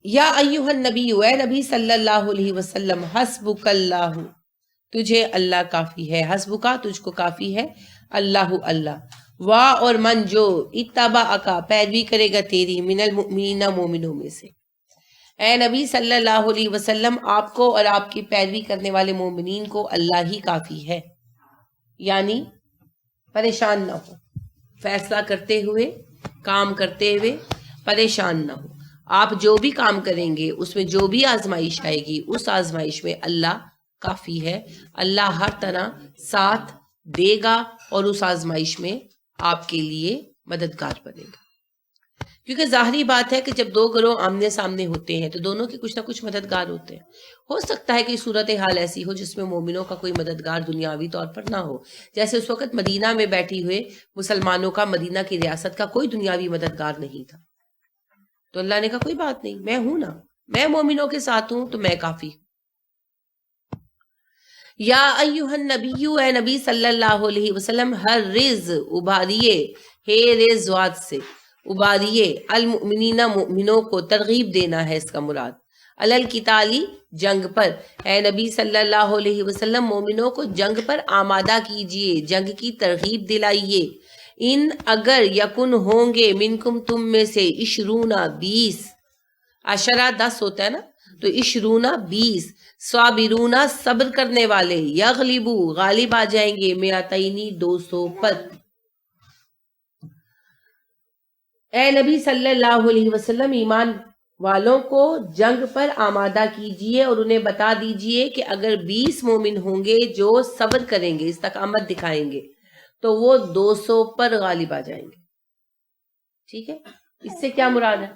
یا ایھا النبی، اے نبی صلی اللہ علیہ وسلم، حسبک اللہ، تجھے اللہ کافی ہے، حسبکا تجھ کو کافی ہے، اللہ اللہ، وا اور من جو اتبعک پیروی کرے گا تیری، من المؤمنین مومنوں میں سے۔ اے نبی صلی اللہ علیہ وسلم، آپ کو اور آپ کی پیروی کرنے والے مومنین کو اللہ ہی کافی ہے، یعنی پریشان نہ ہو، فیصلہ کرتے ہوئے، کام کرتے ہوئے پریشان نہ ہو۔ آپ جو بھی کام کریں گے، اس میں جو بھی آزمائش آئے گی، اس آزمائش میں اللہ کافی ہے، اللہ ہر طرح ساتھ دے گا اور اس آزمائش میں آپ کے لیے مددگار بنے گا۔ کیونکہ ظاہری بات ہے کہ جب دو گروہ آمنے سامنے ہوتے ہیں تو دونوں کے کچھ نہ کچھ مددگار ہوتے ہیں۔ ہو سکتا ہے کہ صورتحال ایسی ہو جس میں مومنوں کا کوئی مددگار دنیاوی طور پر نہ ہو، جیسے اس وقت مدینہ میں بیٹھی ہوئے مسلمانوں کا مدینہ کی ریاست کا کوئی دنیاوی مددگار نہیں تھا، تو اللہ نے کہا کوئی بات نہیں، میں ہوں نا، میں مومنوں کے ساتھ ہوں تو میں کافی ہوں۔ یا ایھا النبی، اے نبی صلی اللہ علیہ وسلم، ہر رز اباریے، ہے رز واد سے اباریے، المؤمنین مؤمنوں کو، ترغیب دینا ہے اس کا مراد، القتالی جنگ پر، اے نبی صلی اللہ علیہ وسلم مومنوں کو جنگ پر آمادہ کیجئے، جنگ کی ترغیب دلائیے۔ ان اگر یکن ہوں گے، منکم تم میں سے، عشرون 20، عشرہ 10 ہوتا ہے نا، تو عشرون 20، صابرون صبر کرنے والے، یغلبو غالب آ جائیں گے، مئتینی 200 پر۔ اے نبی صلی اللہ علیہ وسلم ایمان والوں کو جنگ پر آمادہ کیجئے اور انہیں بتا دیجئے کہ اگر 20 مومن ہوں گے جو صبر کریں گے، استقامت دکھائیں گے، تو وہ 200 پر غالب آ جائیں گے۔ ٹھیک ہے، اس سے کیا مراد ہے؟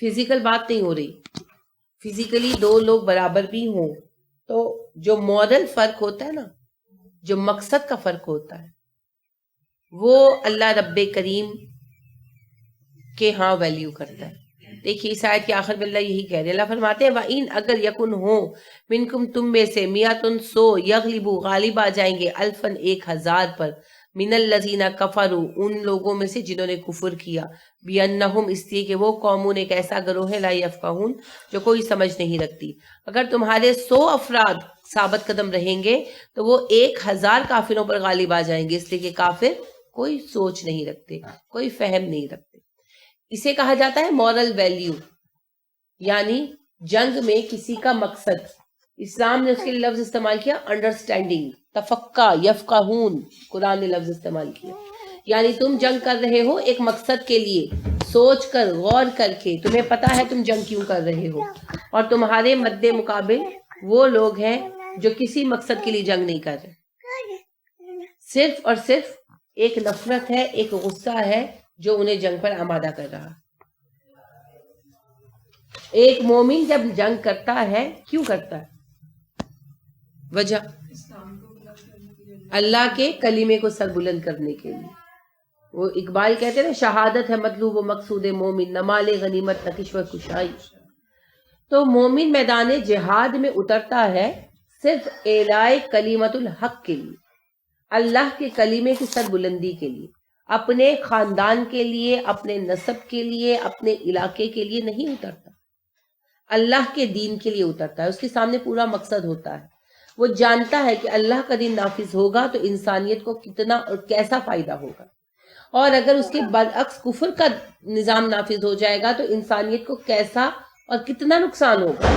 فزیکل بات نہیں ہو رہی، فزیکلی دو لوگ برابر بھی ہوں تو جو مورل فرق ہوتا ہے نا، جو مقصد کا فرق ہوتا ہے، وہ اللہ رب کریم کے ہاں ویلیو کرتا ہے۔ دیکھیے اس آیت کے آخر میں اللہ یہی کہہ رہے ہیں، اللہ فرماتے ہیں وَإِنْ اگر یکن ہو، منکم تم میں سے، میاتن 100، یغلبو غالب آ جائیں گے، الفن 1000 پر، من الذین کفروا ان لوگوں میں سے جنہوں نے کفر کیا، بِأَنَّهُمْ اس لیے کہ وہ قومون ایک ایسا گروہ ہے، لا یفقہون جو کوئی سمجھ نہیں رکھتی۔ اگر تمہارے 100 افراد ثابت قدم رہیں گے تو وہ 1000 کافروں پر غالب آ جائیں گے، اس لیے کہ کافر کوئی سوچ نہیں رکھتے، کوئی فہم نہیں رکھتے۔ اسے کہا جاتا ہے مورل ویلیو، یعنی جنگ میں کسی کا مقصد، اسلام نے اس کے لیے لفظ استعمال کیا انڈرسٹینڈنگ، تفقہ یفقہون، قرآن نے لفظ استعمال کیا، یعنی تم جنگ کر رہے ہو ایک مقصد کے لیے، سوچ کر، غور کر کے، تمہیں پتا ہے تم جنگ کیوں کر رہے ہو، اور تمہارے مد مقابل وہ لوگ ہیں جو کسی مقصد کے لیے جنگ نہیں کر رہے، صرف اور صرف ایک نفرت ہے، ایک غصہ ہے جو انہیں جنگ پر آمادہ کر رہا۔ ایک مومن جب جنگ کرتا ہے کیوں کرتا ہے؟ وجہ اللہ کے کلمے کو سر بلند کرنے کے لیے۔ وہ اقبال کہتے ہیں نا، شہادت ہے مطلوب و مقصود مومن، نہ مال غنیمت نہ کشور کشائی۔ تو مومن میدان جہاد میں اترتا ہے صرف اعلاء کلمت الحق کے لیے، اللہ کے کلمے کی سر بلندی کے لیے، اپنے خاندان کے لیے، اپنے نسب کے لیے، اپنے علاقے کے لیے نہیں اترتا، اللہ کے دین کے لیے اترتا ہے۔ اس کے سامنے پورا مقصد ہوتا ہے، وہ جانتا ہے کہ اللہ کا دین نافذ ہوگا تو انسانیت کو کتنا اور کیسا فائدہ ہوگا، اور اگر اس کے برعکس کفر کا نظام نافذ ہو جائے گا تو انسانیت کو کیسا اور کتنا نقصان ہوگا۔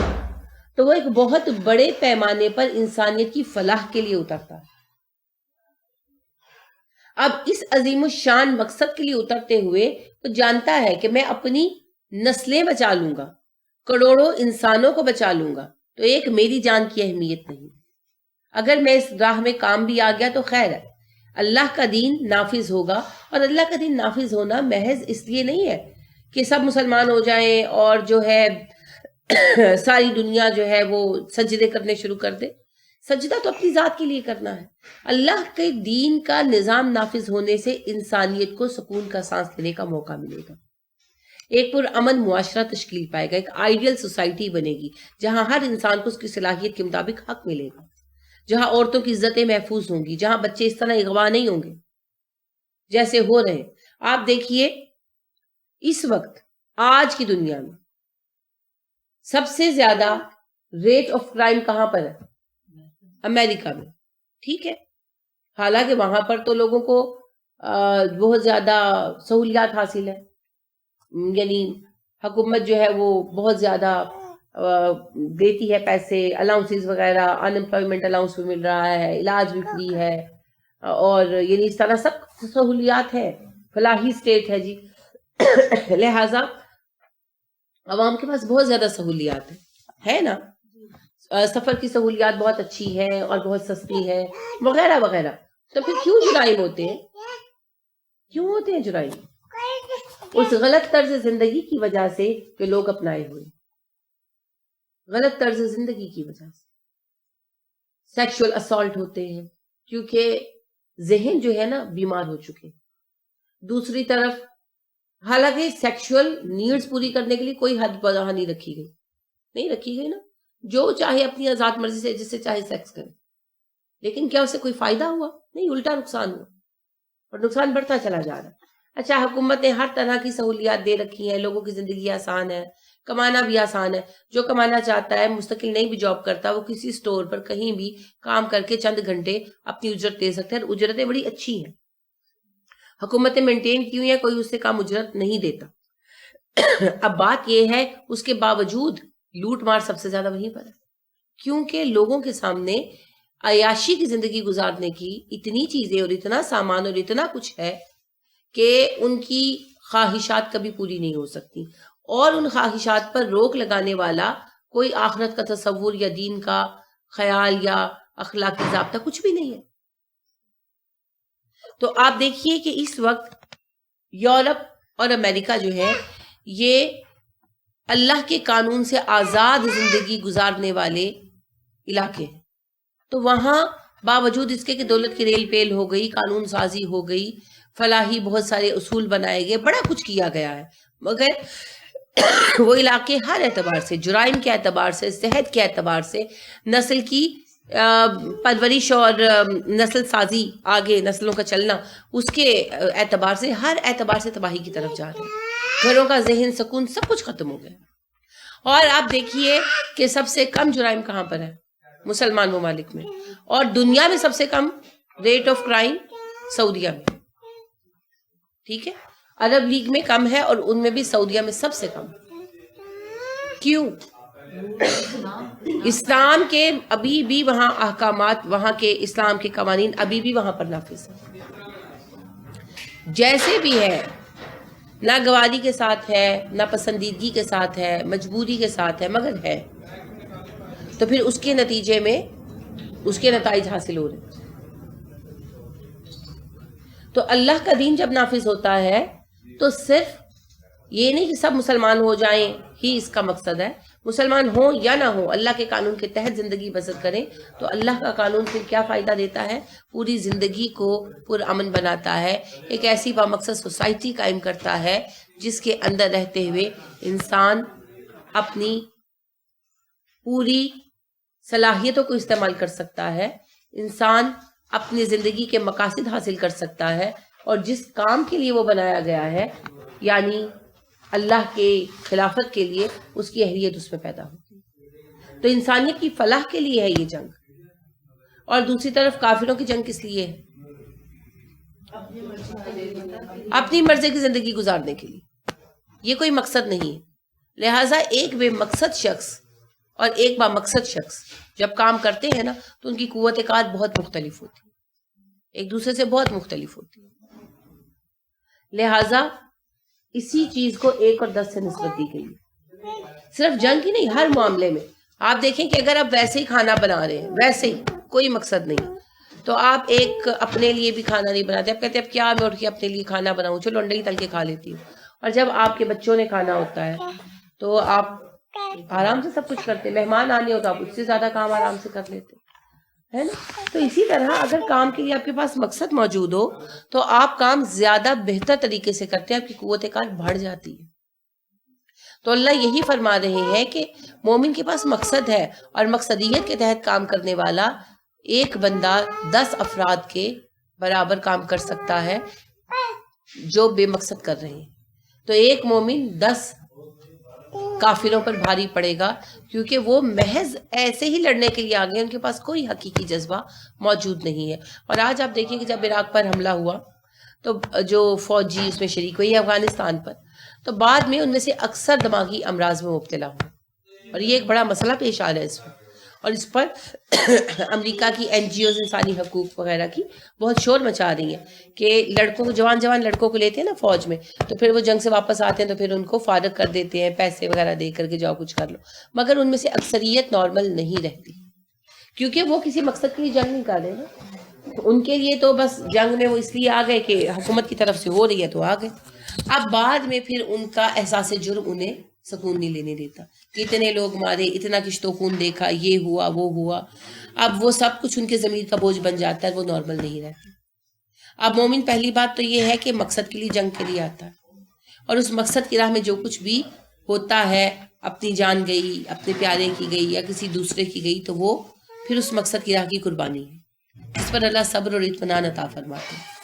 تو وہ ایک بہت بڑے پیمانے پر انسانیت کی فلاح کے لیے اترتا ہے۔ اب اس عظیم الشان مقصد کے لیے اترتے ہوئے وہ جانتا ہے کہ میں اپنی نسلیں بچا لوں گا، کروڑوں انسانوں کو بچا لوں گا، تو ایک میری جان کی اہمیت نہیں، اگر میں اس راہ میں کام بھی آ گیا تو خیر ہے، اللہ کا دین نافذ ہوگا۔ اور اللہ کا دین نافذ ہونا محض اس لیے نہیں ہے کہ سب مسلمان ہو جائیں اور جو ہے ساری دنیا جو ہے وہ سجدے کرنے شروع کر دے۔ سجدہ تو اپنی ذات کے لیے کرنا ہے، اللہ کے دین کا نظام نافذ ہونے سے انسانیت کو سکون کا سانس لینے کا موقع ملے گا، ایک پرامن معاشرہ تشکیل پائے گا، ایک آئیڈیل سوسائٹی بنے گی جہاں ہر انسان کو اس کی صلاحیت کے مطابق حق ملے گا، جہاں عورتوں کی عزتیں محفوظ ہوں گی، جہاں بچے اس طرح اغوا نہیں ہوں گے جیسے ہو رہے ہیں۔ آپ دیکھیے اس وقت آج کی دنیا میں سب سے زیادہ ریٹ آف کرائم کہاں پر ہے؟ امریکہ میں. ٹھیک ہے، حالانکہ وہاں پر تو لوگوں کو بہت زیادہ سہولیات حاصل ہے، یعنی حکومت جو ہے وہ بہت زیادہ دیتی ہے پیسے، الاؤنسز وغیرہ، ان امپلائمنٹ الاؤنس بھی مل رہا ہے، علاج بھی فری ہے، اور یعنی اس طرح سب سہولیات ہے، فلاحی اسٹیٹ ہے جی. لہذا عوام کے پاس بہت زیادہ سہولیات ہے نا، سفر کی سہولیات بہت اچھی ہے اور بہت سستی ہے وغیرہ وغیرہ. تو پھر کیوں جرائم ہوتے ہیں؟ کیوں ہوتے ہیں جرائم؟ اس غلط طرز زندگی کی وجہ سے کہ لوگ اپنائے ہوئے، غلط طرز زندگی کی وجہ سے سیکشول اسالٹ ہوتے ہیں، کیونکہ ذہن جو ہے نا بیمار ہو چکے. دوسری طرف حالانکہ سیکشول نیڈز پوری کرنے کے لیے کوئی حد وہاں نہیں رکھی گئی نا، جو چاہے اپنی آزاد مرضی سے جس سے چاہے سیکس کرے، لیکن کیا اس سے کوئی فائدہ ہوا؟ نہیں، الٹا نقصان ہوا، اور نقصان بڑھتا چلا جا رہا ہے. اچھا، حکومت نے ہر طرح کی سہولیات دے رکھی ہیں، لوگوں کی زندگی آسان ہے، کمانا بھی آسان ہے. جو کمانا چاہتا ہے، مستقل نہیں بھی جاب کرتا، وہ کسی سٹور پر کہیں بھی کام کر کے چند گھنٹے اپنی اجرت دے سکتے ہیں، اور اجرتیں بڑی اچھی ہیں. حکومتیں مینٹین کی ہوئی ہیں، کوئی اس سے کم اجرت نہیں دیتا. اب بات یہ ہے اس کے باوجود لوٹ مار سب سے زیادہ وہیں پر ہے، کیونکہ لوگوں کے سامنے عیاشی کی زندگی گزارنے کی اتنی چیزیں اور اتنا سامان اور اتنا کچھ ہے کہ ان کی خواہشات کبھی پوری نہیں ہو سکتی، اور ان خواہشات پر روک لگانے والا کوئی آخرت کا تصور یا دین کا خیال یا اخلاقی ضابطہ کچھ بھی نہیں ہے. تو آپ دیکھیے کہ اس وقت یورپ اور امریکہ جو ہے یہ اللہ کے قانون سے آزاد زندگی گزارنے والے علاقے ہیں. تو وہاں باوجود اس کے کہ دولت کی ریل پیل ہو گئی، قانون سازی ہو گئی، فلاحی بہت سارے اصول بنائے گئے، بڑا کچھ کیا گیا ہے، مگر وہ علاقے ہر اعتبار سے، جرائم کے اعتبار سے، صحت کے اعتبار سے، نسل کی پرورش اور نسل سازی، آگے نسلوں کا چلنا، اس کے اعتبار سے، ہر اعتبار سے تباہی کی طرف جا رہے ہیں. گھروں کا ذہن سکون سب کچھ ختم ہو گیا. اور آپ دیکھیے کہ سب سے کم جرائم کہاں پر ہے؟ مسلمان ممالک میں. اور دنیا میں سب سے کم ریٹ آف کرائم سعودیہ میں. ٹھیک ہے، عرب لیگ میں کم ہے، اور ان میں بھی سعودیہ میں سب سے کم. کیوں؟ اسلام کے ابھی بھی وہاں احکامات، وہاں کے اسلام کے قوانین ابھی بھی وہاں پر نافذ ہیں، جیسے بھی ہے، نہ گواری کے ساتھ ہے، نہ پسندیدگی کے ساتھ ہے، مجبوری کے ساتھ ہے، مگر ہے. تو پھر اس کے نتیجے میں اس کے نتائج حاصل ہو رہے ہیں. تو اللہ کا دین جب نافذ ہوتا ہے تو صرف یہ نہیں کہ سب مسلمان ہو جائیں ہی اس کا مقصد ہے. مسلمان ہوں یا نہ ہوں، اللہ کے قانون کے تحت زندگی بسر کریں، تو اللہ کا قانون پھر کیا فائدہ دیتا ہے؟ پوری زندگی کو پرامن بناتا ہے، ایک ایسی بامقصد سوسائٹی قائم کرتا ہے جس کے اندر رہتے ہوئے انسان اپنی پوری صلاحیتوں کو استعمال کر سکتا ہے، انسان اپنی زندگی کے مقاصد حاصل کر سکتا ہے، اور جس کام کے لیے وہ بنایا گیا ہے، یعنی اللہ کے خلافت کے لیے، اس کی اہلیت اس میں پیدا ہوتی ہے. تو انسانیت کی فلاح کے لیے ہے یہ جنگ. اور دوسری طرف کافروں کی جنگ کس لیے ہے؟ اپنی مرضی کی زندگی گزارنے کے لیے. یہ کوئی مقصد نہیں ہے. لہٰذا ایک بے مقصد شخص اور ایک با مقصد شخص جب کام کرتے ہیں نا، تو ان کی قوت کار بہت مختلف ہوتی ہے، ایک دوسرے سے بہت مختلف ہوتی ہے. لہٰذا اسی چیز کو 1 اور 10 سے نسبت دی گئی. صرف جنگ ہی نہیں، ہر معاملے میں آپ دیکھیں کہ اگر آپ ویسے ہی کھانا بنا رہے ہیں، ویسے ہی کوئی مقصد نہیں، تو آپ ایک اپنے لیے بھی کھانا نہیں بناتے. آپ کہتے ہیں اب کیا میں اٹھ کے اپنے لیے کھانا بناؤں، چلو انڈے ہی تل کے کھا لیتی ہوں. اور جب آپ کے بچوں نے کھانا ہوتا ہے تو آپ آرام سے سب کچھ کرتے، مہمان آنے ہو تو آپ اس سے زیادہ کام آرام سے کر لیتے، ہے نا. تو اسی طرح اگر کام کے لیے آپ کے پاس مقصد موجود ہو تو آپ کام زیادہ بہتر طریقے سے کرتے ہیں، آپ کی قوت کار بڑھ جاتی ہے. تو اللہ یہی فرما رہے ہیں کہ مومن کے پاس مقصد ہے، اور مقصدیت کے تحت کام کرنے والا ایک بندہ 10 افراد کے برابر کام کر سکتا ہے جو بے مقصد کر رہے ہیں. تو ایک مومن 10 کافروں پر بھاری پڑے گا، کیونکہ وہ محض ایسے ہی لڑنے کے لیے آ گئے، ان کے پاس کوئی حقیقی جذبہ موجود نہیں ہے۔ اور آج آپ دیکھیں کہ جب عراق پر حملہ ہوا تو جو فوجی اس میں شریک ہوئی افغانستان پر، تو بعد میں ان میں سے اکثر دماغی امراض میں مبتلا ہوئے، اور یہ ایک بڑا مسئلہ پیش آ رہا ہے اس پر، اور اس پر امریکہ کی NGOs انسانی حقوق وغیرہ کی بہت شور مچا رہی ہیں کہ لڑکوں کو، جوان لڑکوں کو لیتے ہیں نا فوج میں، تو پھر وہ جنگ سے واپس آتے ہیں تو پھر ان کو فارغ کر دیتے ہیں، پیسے وغیرہ دے کر کے جاؤ کچھ کر لو، مگر ان میں سے اکثریت نارمل نہیں رہتی، کیونکہ وہ کسی مقصد کے لیے جنگ نہیں کر رہے نا، ان کے لیے تو بس جنگ میں وہ اس لیے آ گئے کہ حکومت کی طرف سے ہو رہی ہے تو آ گئے۔ اب بعد میں پھر ان کا احساس جرم انہیں سکون نہیں لینے دیتا، کتنے لوگ مارے، اتنا کشتوں خون دیکھا، یہ ہوا وہ ہوا، اب وہ سب کچھ ان کے ضمیر کا بوجھ بن جاتا ہے، وہ نارمل نہیں رہتے۔ اب مومن پہلی بات تو یہ ہے کہ مقصد کے لیے جنگ کے لیے آتا ہے، اور اس مقصد کی راہ میں جو کچھ بھی ہوتا ہے، اپنی جان گئی، اپنے پیارے کی گئی یا کسی دوسرے کی گئی، تو وہ پھر اس مقصد کی راہ کی قربانی ہے، اس پر اللہ صبر اور اطمینان عطا فرماتے ہیں۔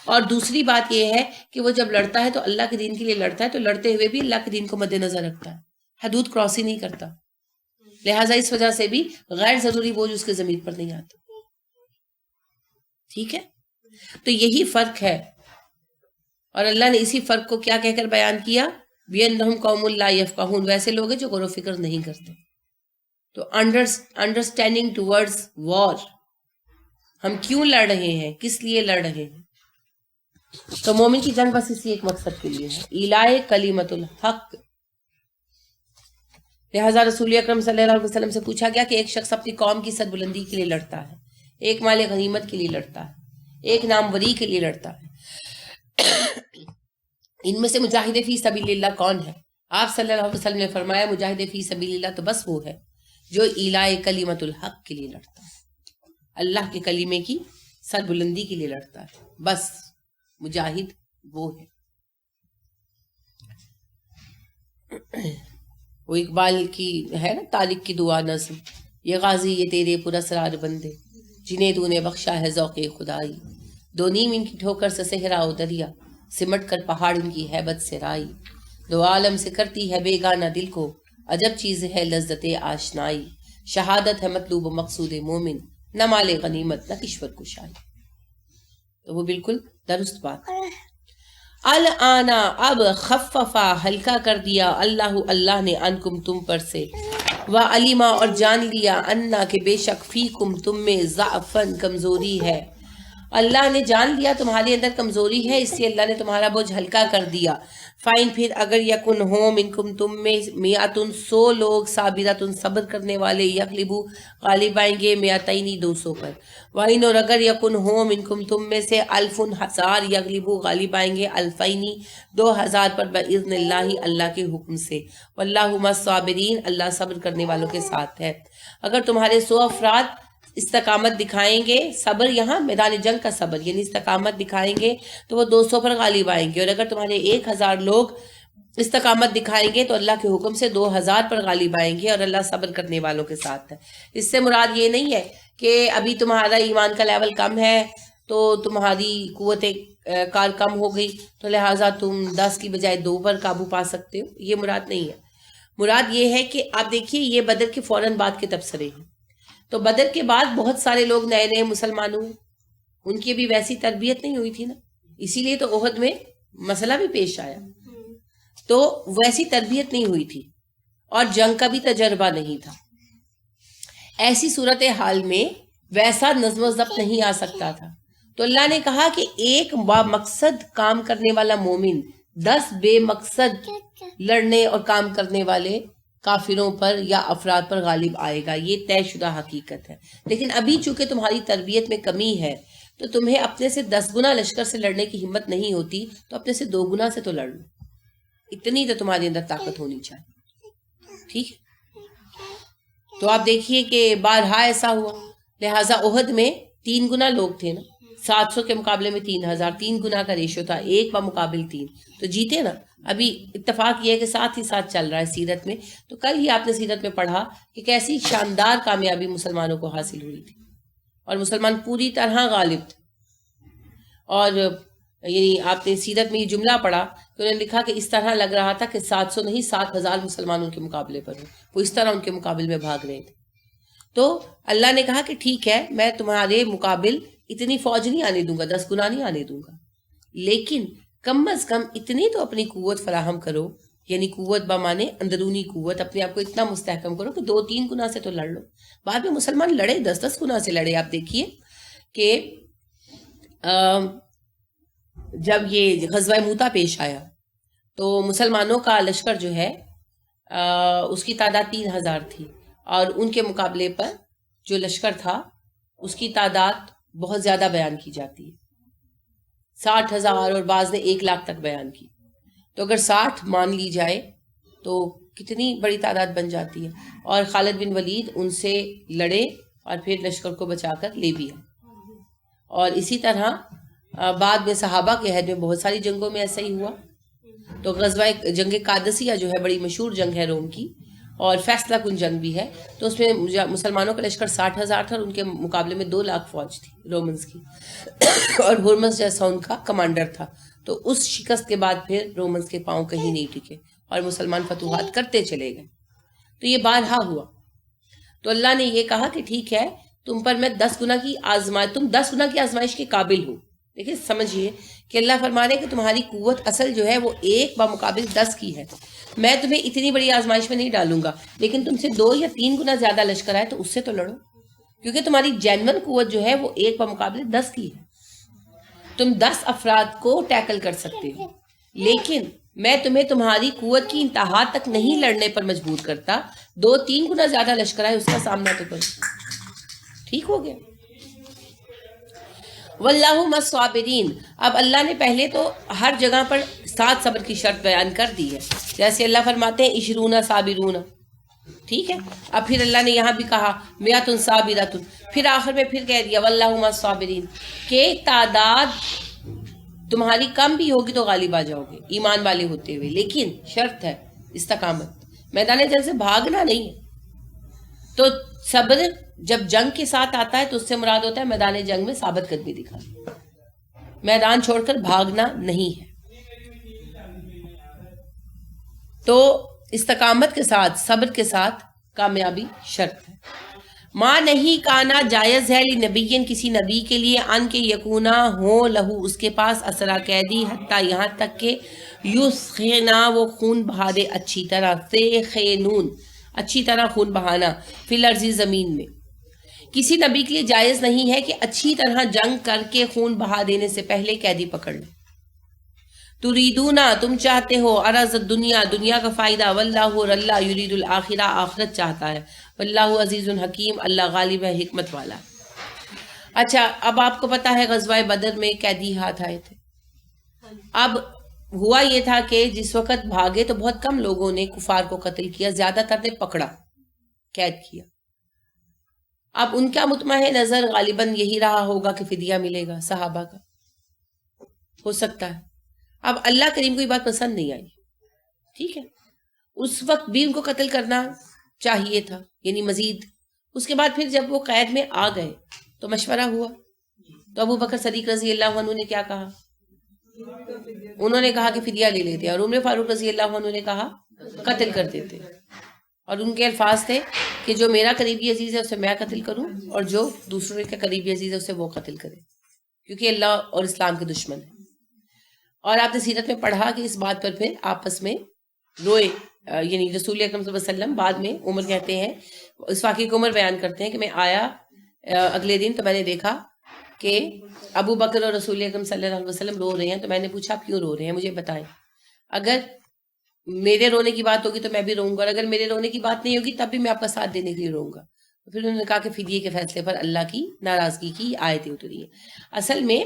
اور دوسری بات یہ ہے کہ وہ جب لڑتا ہے تو اللہ کے دین کے لیے لڑتا ہے، تو لڑتے ہوئے بھی اللہ کے دین کو مد نظر رکھتا ہے، حدود کراس ہی نہیں کرتا، لہٰذا اس وجہ سے بھی غیر ضروری بوجھ اس کے ضمیر پر نہیں آتا۔ ٹھیک ہے، تو یہی فرق ہے، اور اللہ نے اسی فرق کو کیا کہہ کر بیان کیا؟ بِأَنَّهُمْ قَوْمٌ لَا يَفْقَهُونَ، ویسے لوگ ہیں جو غور و فکر نہیں کرتے۔ تو انڈرسٹینڈنگ ٹورڈز وار، ہم کیوں لڑ رہے ہیں، کس لیے لڑ رہے ہیں، تو مومن کی جنگ بس اسی ایک مقصد کے لیے ہے، اعلاء کلمۃ الحق۔ لہٰذا رسول اکرم صلی اللہ علیہ وسلم سے پوچھا گیا کہ ایک شخص اپنی قوم کی سربلندی کے لیے لڑتا ہے، ایک مال غنیمت کے لیے لڑتا ہے، ایک ناموری کے لیے لڑتا ہے، ان میں سے مجاہد فی سبیل اللہ کون ہے؟ آپ صلی اللہ علیہ وسلم نے فرمایا مجاہد فی سبیل اللہ تو بس وہ ہے جو اعلاء کلمۃ الحق کے لیے لڑتا ہے، اللہ کے کلمے کی سربلندی کے لیے لڑتا ہے، بس مجاہد وہ ہے۔ وہ اقبال کی ہے نا طارق کی دعا نظم، یہ غازی یہ تیرے پراسرار بندے جنہیں تو نے بخشا ہے ذوق خدائی، دو نیم ان کی ٹھوکر سے صحرا و دریا، سمٹ کر پہاڑ ان کی ہیبت سے رائی، دو عالم سے کرتی ہے بیگانہ دل کو، عجب چیز ہے لذت آشنائی، شہادت ہے مطلوب و مقصود مومن، نہ مال غنیمت نہ کشور کشائی۔ تو وہ بالکل درست بات۔ الانا، اب خففا، ہلکا کر دیا، اللہ نے انکم تم پر سے، وعلما، اور جان لیا، انا کہ بے شک فیکم تم میں، ضعفن کمزوری ہے، اللہ نے جان لیا تمہارے اندر کمزوری ہے، اس لیے اللہ نے تمہارا بوجھ ہلکا کر دیا۔ فائن، پھر اگر یکن ہو منکم تم میں، میاتن 100 لوگ، صابراتن صبر کرنے والے، یغلبو غالب آئیں گے، میاتینی 200 پر، وائن، اور اگر یکن ہو منکم تم میں سے، الفن 1000، یغلبو غالب آئیں گے، الفینی 2000 پر، باذن اللہ اللہ کے حکم سے، واللہ مع الصابرین، اللہ صبر کرنے والوں کے ساتھ ہے۔ اگر تمہارے 100 افراد استقامت دکھائیں گے، صبر یہاں میدان جنگ کا صبر یعنی استقامت دکھائیں گے تو وہ 200 پر غالب آئیں گے، اور اگر تمہارے 1000 لوگ استقامت دکھائیں گے تو اللہ کے حکم سے 2000 پر غالب آئیں گے، اور اللہ صبر کرنے والوں کے ساتھ ہے۔ اس سے مراد یہ نہیں ہے کہ ابھی تمہارا ایمان کا لیول کم ہے تو تمہاری قوت کار کم ہو گئی تو لہٰذا تم 10 کی بجائے 2 پر قابو پا سکتے ہو، یہ مراد نہیں ہے۔ مراد یہ ہے کہ آپ دیکھیے یہ بدر کے فوراً بعد کے تبصرے ہیں، تو بدر کے بعد بہت سارے لوگ نئے نئے مسلمان ہوئے، ان کی بھی ویسی تربیت نہیں ہوئی تھی نا، اسی لیے تو احد میں مسئلہ بھی پیش آیا، تو ویسی تربیت نہیں ہوئی تھی اور جنگ کا بھی تجربہ نہیں تھا، ایسی صورتحال میں ویسا نظم و ضبط نہیں آ سکتا تھا، تو اللہ نے کہا کہ ایک با مقصد کام کرنے والا مومن 10 بے مقصد لڑنے اور کام کرنے والے کافروں پر یا افراد پر غالب آئے گا، یہ طے شدہ حقیقت ہے۔ لیکن ابھی چونکہ تمہاری تربیت میں کمی ہے تو تمہیں اپنے سے 10 گنا لشکر سے لڑنے کی ہمت نہیں ہوتی، تو اپنے سے 2 گنا سے تو لڑ لو، اتنی تو تمہارے اندر طاقت ہونی چاہیے، ٹھیک ہے؟ تو آپ دیکھیے کہ بارہا ایسا ہوا، لہٰذا احد میں 3 گنا لوگ تھے نا، 700 کے مقابلے میں 3000، 3 گنا کا ریشو تھا، 1 بمقابل 3، تو جیتے نا۔ ابھی اتفاق یہ ہے کہ ساتھ ہی ساتھ چل رہا ہے سیرت میں، تو کل ہی آپ نے سیرت میں پڑھا کہ کیسی شاندار کامیابی مسلمانوں کو حاصل ہوئی تھی، اور مسلمان پوری طرح غالب تھے، اور یعنی آپ نے سیرت میں یہ جملہ پڑھا کہ انہوں نے لکھا کہ اس طرح لگ رہا تھا کہ 700 نہیں 7,000 مسلمان ان کے مقابلے پر ہوں، وہ اس طرح ان کے مقابل میں بھاگ رہے تھے. تو اللہ نے کہا کہ ٹھیک ہے میں تمہارے مقابل اتنی فوج نہیں آنے دوں گا، 10 گنا نہیں آنے دوں گا، لیکن کم از کم اتنی تو اپنی قوت فراہم کرو، یعنی قوت بمانے اندرونی قوت، اپنے آپ کو اتنا مستحکم کرو کہ 2-3 گنا سے تو لڑ لو. بعد میں مسلمان لڑے 10-10 گنا سے لڑے. آپ دیکھیے کہ جب یہ غزوہ موتا پیش آیا تو مسلمانوں کا لشکر جو ہے اس کی تعداد 3,000 تھی، اور ان کے مقابلے پر جو لشکر تھا اس کی تعداد بہت زیادہ بیان کی جاتی ہے، 60,000 اور بعض نے 1 لاکھ تک بیان کی. تو اگر 60 مان لی جائے تو کتنی بڑی تعداد بن جاتی ہے. اور خالد بن ولید ان سے لڑے اور پھر لشکر کو بچا کر لے بھی آئے. اور اسی طرح بعد میں صحابہ کے عہد میں بہت ساری جنگوں میں ایسا ہی ہوا. تو غزوہ جنگ قادسیہ جو ہے بڑی مشہور جنگ ہے روم کی، اور فیصلہ کن جنگ بھی ہے. تو اس میں مسلمانوں کا لشکر 60,000 تھا اور ان کے مقابلے میں 2 لاکھ فوج تھی رومنز کی، اور ہرمز جیسا ان کا کمانڈر تھا. تو اس شکست کے بعد پھر رومنز کے پاؤں کہیں نہیں ٹکے اور مسلمان فتوحات کرتے چلے گئے. تو یہ بارہا ہوا. تو اللہ نے یہ کہا کہ ٹھیک ہے تم پر میں 10 گنا کی تم 10 گنا کی آزمائش کے قابل ہو. دیکھیں سمجھیے کہ اللہ فرما رہے کہ تمہاری قوت اصل جو ہے وہ 1 بمقابل 10 کی ہے. میں تمہیں اتنی بڑی آزمائش میں نہیں ڈالوں گا، لیکن تم سے 2 یا 3 گنا زیادہ لشکر آئے تو اس سے تو لڑو، کیونکہ تمہاری جینون قوت جو ہے وہ 1 بمقابل 10 کی ہے. تم 10 افراد کو ٹیکل کر سکتے ہو، لیکن میں تمہیں تمہاری قوت کی انتہا تک نہیں لڑنے پر مجبور کرتا. 2-3 گنا زیادہ لشکر آئے اس کا سامنا تو کرو. ٹھیک ہو گیا. واللہ مع الصابرین. اب اللہ نے پہلے تو ہر جگہ پر 7 صبر کی شرط بیان کر دی ہے، جیسے اللہ فرماتے ہیں 20 صابرون. ٹھیک ہے. اب پھر اللہ نے یہاں بھی کہا 100 صابرۃ، پھر آخر میں پھر کہہ دیا واللہ مع الصابرین، کہ تعداد تمہاری کم بھی ہوگی تو غالب آ جاؤ گے ایمان والے ہوتے ہوئے، لیکن شرط ہے استقامت. میدان جنگ سے بھاگنا نہیں ہے. تو صبر جب جنگ کے ساتھ آتا ہے تو اس سے مراد ہوتا ہے میدان جنگ میں ثابت قدمی دکھانا، میدان چھوڑ کر بھاگنا نہیں ہے. تو استقامت کے ساتھ صبر کے ساتھ کامیابی شرط ہے. ماں نہیں کانا جائز ہے لنبی کسی نبی کے لیے ان کے یکونا ہو لہو اس کے پاس اسرا قیدی حتیٰ یہاں تک کہ یسخنا وہ خون بہا دے اچھی طرح سے خینون اچھی طرح خون بہانا فی الارض زمین میں. کسی نبی کے لیے جائز نہیں ہے کہ اچھی طرح جنگ کر کے خون بہا دینے سے پہلے قیدی پکڑ لے. تریدونا تم چاہتے ہو عرض دنیا دنیا کا فائدہ، واللہ اور اللہ یرید الآخرہ آخرت چاہتا ہے، واللہ عزیز حکیم اللہ غالب ہے حکمت والا. اچھا اب آپ کو پتا ہے غزوہ بدر میں قیدی ہاتھ آئے تھے. اب ہوا یہ تھا کہ جس وقت بھاگے تو بہت کم لوگوں نے کفار کو قتل کیا، زیادہ تر نے پکڑا قید کیا. اب ان کا مطمئن نظر غالباً یہی رہا ہوگا کہ فدیہ ملے گا صحابہ کا، ہو سکتا ہے. اب اللہ کریم کو یہ بات پسند نہیں آئی. ٹھیک ہے. اس وقت بھی ان کو قتل کرنا چاہیے تھا، یعنی مزید. اس کے بعد پھر جب وہ قید میں آ گئے تو مشورہ ہوا. تو ابو بکر صدیق رضی اللہ عنہ نے کیا کہا؟ انہوں نے کہا کہ فدیہ لے لیتے، اور عمر فاروق رضی اللہ عنہ نے کہا قتل کر دیتے. اور ان کے الفاظ تھے کہ جو میرا قریبی عزیز ہے اسے میں قتل کروں، اور جو دوسرے کا قریبی عزیز ہے اسے وہ قتل کرے، کیونکہ اللہ اور اسلام کے دشمن ہیں. اور آپ نے سیرت میں پڑھا کہ اس بات پر پھر آپس میں روئے، یعنی رسول اکرم صلی اللہ علیہ وسلم. بعد میں عمر کہتے ہیں، اس واقعے کو عمر بیان کرتے ہیں کہ میں آیا اگلے دن تو میں نے دیکھا کہ ابو بکر اور رسول اکرم صلی اللہ علیہ وسلم رو رہے ہیں. تو میں نے پوچھا آپ کیوں رو رہے ہیں، مجھے بتائیں. اگر میرے رونے کی بات ہوگی تو میں بھی روں گا، اور اگر میرے رونے کی بات نہیں ہوگی تب بھی میں آپ کا ساتھ دینے کے لیے روں گا. پھر انہوں نے کہا کہ فدیے کے فیصلے پر اللہ کی ناراضگی کی آیتیں اتری ہیں. اصل میں